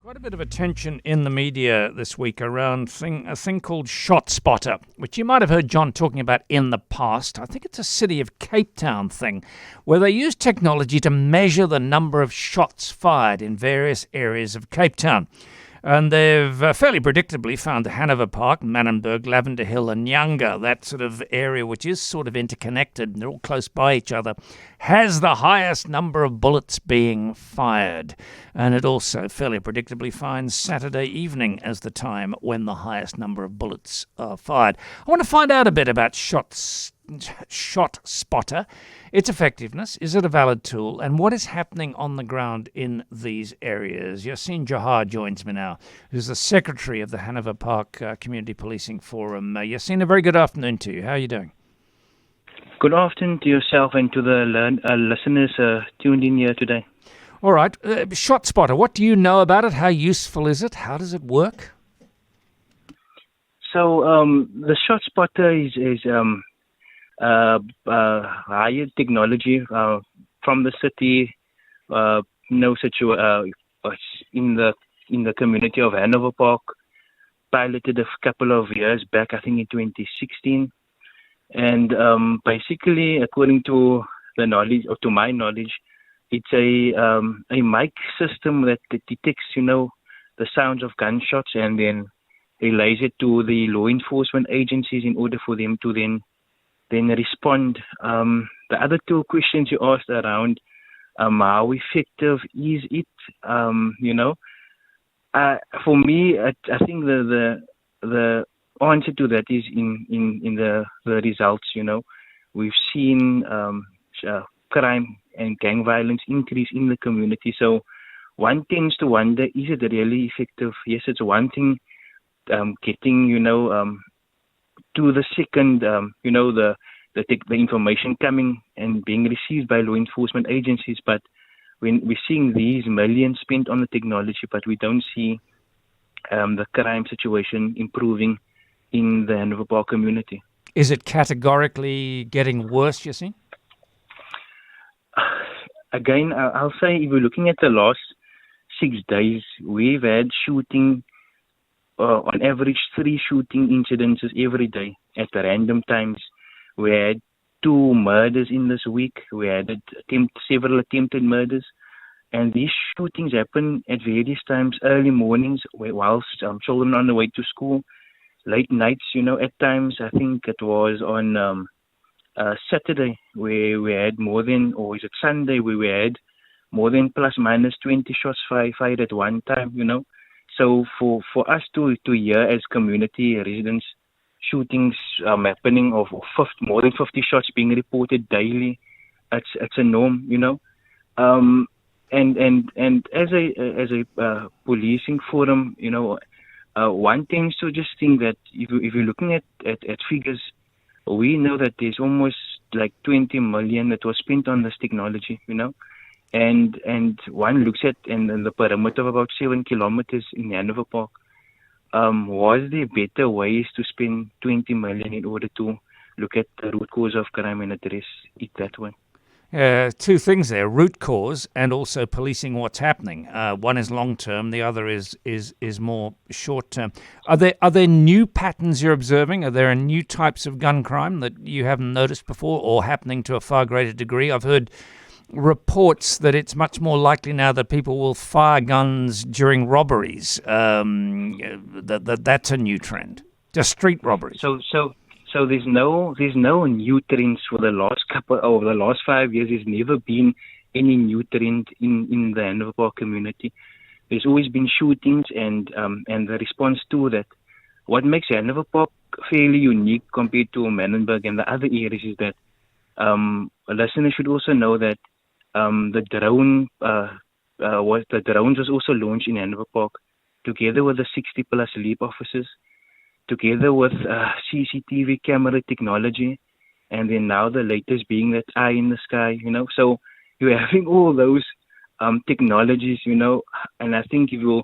Quite a bit of attention in the media this week around a thing called ShotSpotter, which you might have heard John talking about in the past. I think it's a city of Cape Town thing, where they use technology to measure the number of shots fired in various areas of Cape Town. And they've fairly predictably found Hanover Park, Manenberg, Lavender Hill and Nyanga, that sort of area which is sort of interconnected and they're all close by each other, has the highest number of bullets being fired. And it also fairly predictably finds Saturday evening as the time when the highest number of bullets are fired. I want to find out a bit about ShotSpotter, its effectiveness, is it a valid tool, and what is happening on the ground in these areas. Yaseen Johaar joins me now, who's the secretary of the Hanover Park Community Policing Forum. Yaseen, a very good afternoon to you. How are you doing? Good afternoon to yourself and to the listeners tuned in here today. All right. ShotSpotter, what do you know about it? How useful is it? How does it work? So the ShotSpotter is higher technology from the city, in the community of Hanover Park, piloted a couple of years back, I think in 2016, and basically, according to the knowledge, or to my knowledge, it's a mic system that detects, the sounds of gunshots and then relays it to the law enforcement agencies in order for them to then respond. The other two questions you asked around how effective is it, for me, I think the answer to that is in the results. We've seen crime and gang violence increase in the community. So one tends to wonder, is it really effective? Yes, it's one thing getting, to the second, the information coming and being received by law enforcement agencies. But when we're seeing these millions spent on the technology, but we don't see the crime situation improving in the Hanover Park community. Is it categorically getting worse, you see? Again, I'll say if we're looking at the last 6 days, we've had shooting, on average 3 shooting incidences every day at random times. We had 2 murders in this week. We had several attempted murders. And these shootings happen at various times, early mornings, whilst children on the way to school, late nights, at times. I think it was on Saturday where we had more than, or is it Sunday, where we had more than plus minus 20 shots fired at one time, So for us to hear as community residents, shootings happening of more than 50 shots being reported daily, it's a norm, And as a policing forum, one tends to just think that if you're looking at figures, we know that there's almost like 20 million that was spent on this technology, and one looks at and the perimeter of about 7 kilometers in Hanover Park. Was there better ways to spend 20 million in order to look at the root cause of crime and address it that way? Two things there: root cause and also policing what's happening. One is long term, the other is more short term. Are there new patterns you're observing? Are there new types of gun crime that you haven't noticed before, or happening to a far greater degree? I've heard reports that it's much more likely now that people will fire guns during robberies. That's a new trend. Just street robberies. So there's no new trends for the last over the last 5 years. There's never been any new trend in the Hanover Park community. There's always been shootings and the response to that. What makes Hanover Park fairly unique compared to Manenberg and the other areas is that listeners should also know that the drones was also launched in Hanover Park together with the 60 plus LEAP officers, together with CCTV camera technology, and then now the latest being that eye in the sky, So you're having all those technologies, and I think if you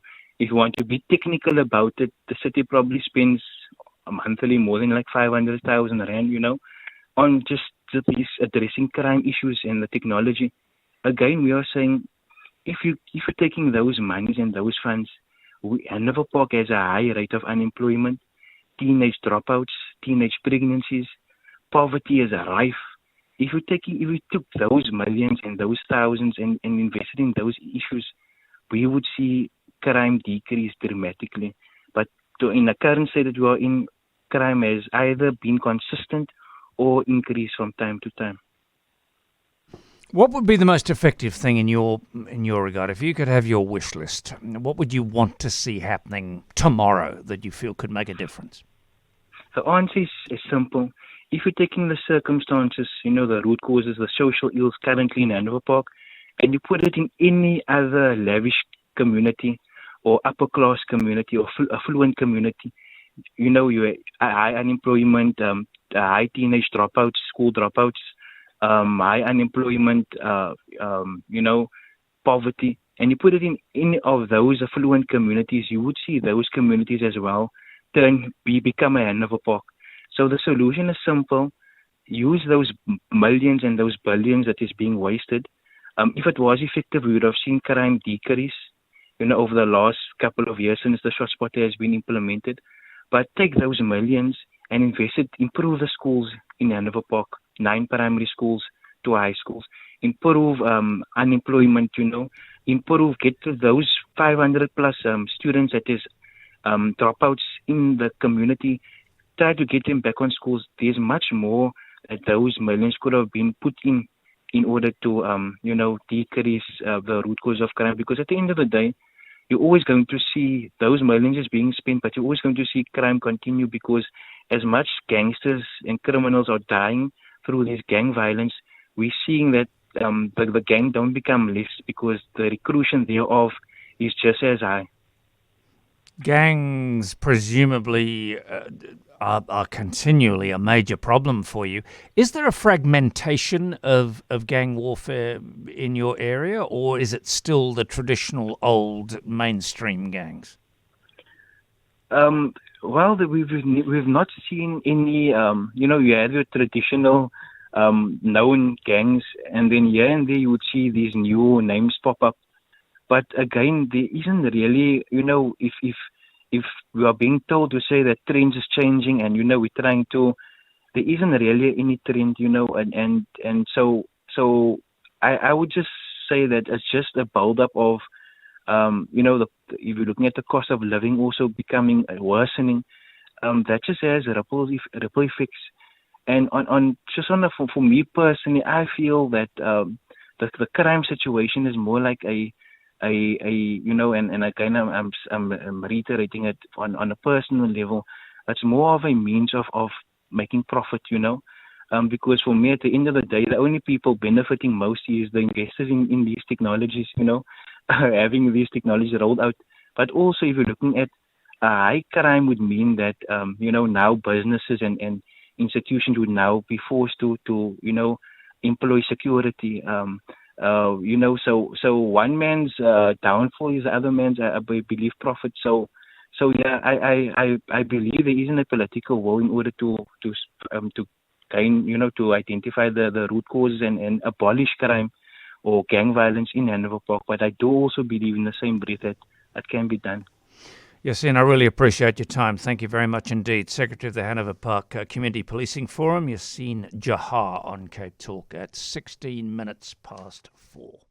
want to be technical about it, the city probably spends monthly more than like 500,000 rand, on just these addressing crime issues and the technology. Again, we are saying if you're taking those monies and those funds Hanover Park has a high rate of unemployment, teenage dropouts, teenage pregnancies, poverty is rife. If we took those millions and those thousands and invested in those issues, we would see crime decrease dramatically. But in the current state that we are in, crime has either been consistent or increased from time to time. What would be the most effective thing in your regard? If you could have your wish list, what would you want to see happening tomorrow that you feel could make a difference? The answer is simple. If you're taking the circumstances, the root causes, the social ills currently in Hanover Park, and you put it in any other lavish community or upper class community or affluent community, you high unemployment, high teenage dropouts, school dropouts, high unemployment, poverty, and you put it in any of those affluent communities, you would see those communities as well become a Hanover Park. So the solution is simple. Use those millions and those billions that is being wasted. If it was effective, we would have seen crime decrease, over the last couple of years since the ShotSpotter has been implemented. But take those millions and invest it, improve the schools in Hanover Park, 9 primary schools, 2 high schools. Improve unemployment, improve, get to those 500 plus students that is dropouts in the community. Try to get them back on schools. There's much more that those millions could have been put in order to, decrease the root cause of crime. Because at the end of the day, you're always going to see those millions is being spent, but you're always going to see crime continue because as much gangsters and criminals are dying through this gang violence, we're seeing that the gang don't become less because the recruitment thereof is just as high. Gangs presumably are continually a major problem for you. Is there a fragmentation of gang warfare in your area, or is it still the traditional old mainstream gangs? Well, we've not seen any. You have your traditional known gangs, and then here and there you would see these new names pop up. But again, there isn't really, if we are being told to say that trends is changing and, we're trying to, there isn't really any trend, and so I would just say that it's just a build-up of, if you're looking at the cost of living also becoming worsening, that just has ripple effects. And for me personally, I feel that the crime situation is more like and again I'm reiterating it on a personal level. It's more of a means of making profit, because for me at the end of the day, the only people benefiting most is the investors in these technologies, having these technologies rolled out. But also if you're looking at high crime would mean that now businesses and institutions would now be forced to employ security. So one man's downfall is the other man's, I believe, profit. So yeah, I believe there isn't a political will in order to gain, to identify the root causes and abolish crime or gang violence in Hanover Park. But I do also believe in the same breath that it can be done. Yaseen, I really appreciate your time. Thank you very much indeed. Secretary of the Hanover Park Community Policing Forum, Yaseen Johaar on CapeTalk at 16 minutes past 4.